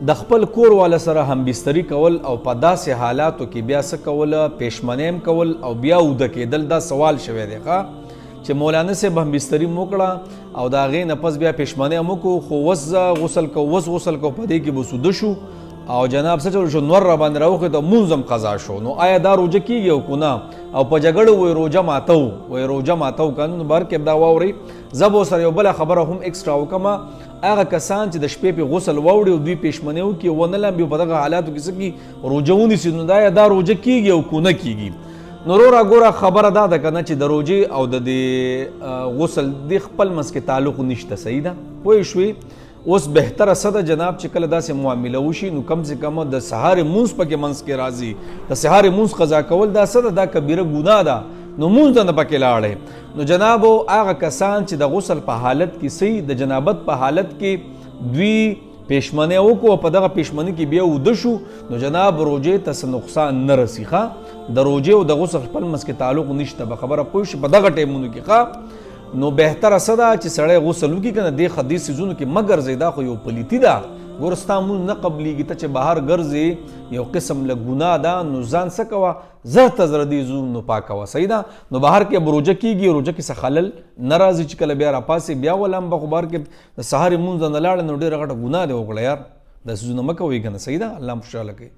د خپل کور والا سره هم بستری کول او په داسې حالاتو کې بیا څه کول، پېشمنیم کول او بیا اوده کېدل، دا سوال شوی دی چې مولانا صاحب هم بستری مو کړه او د هغې نه پس بیا پېشمنۍ مو کړو، خو اوس غسل کو په دې کې به سوده شو او جناب څه چل شو، نور را باندې راوخېد او مونځ هم قضا شو. نو آیا دا روژه کېږي او که نه؟ او په جګړه وایي روژه ماتو، وایي روژه ماتو که نو بهر کې دا واورئ. زه به ورسره یو بله خبره هم اکسټرا وکړم. هغه کسان چې د شپې پې غسل واوړي او دوی پېشمنۍ وکړي ونه لامبي په دغه حالاتو کې څه کړي، روژه ونیسي، نو دا روژه کېږي او که نه کېږي. نو وروره ګوره خبره دا ده که نه چې د روژې او د دې غسل د خپل منځ کې تعلق نشته. صحیح ده، پوه شوې؟ اوس بهتره څه ده جناب چې کله داسې معامله وشي نو کم سے کم د سهار مونځ پکې منځ کې راځي، د سهار مونځ قضا کول دا څه ده، دا کبیره ګناه ده، نو مونځ ته نه پکې لاړې. نو جنابو هغه کسان چې د غسل په حالت کې صحیح د جنابت په حالت کې دوی پېشمنۍ وکړو او په دغه پېشمنۍ کې بیا اوده شو، نو جناب روژې ته څه نقصان نه رسي. د روژې او د غسل خپل منځ کې تعلق نشته، به خبره پوه شي په دغه ټایمونو کې. نو بهتره څه ده چې سړی غسل وکړي که نه دې خدي څیزونو کې مه ګرځئ، دا خو یو پلیتي ده. ګوره ستا مونځ نه قبلیږي، ته چې بهر ګرځې یو قسم له ګناه ده، نو ځان څه کوه، زر ته زره دې زړونو پاکوه. صحیح ده. نو بهر کې به روژه کېږي، روژه کې څه خلل نه راځي چې کله بیا راپاسې بیا ولامبه، خو بهر کې د سهار مونځ نه لاړه نو ډېره غټه ګناه دې وکړه یار، دا څیزونه مه کوئ که نه. صحیح ده. الله خوشحاله کوي.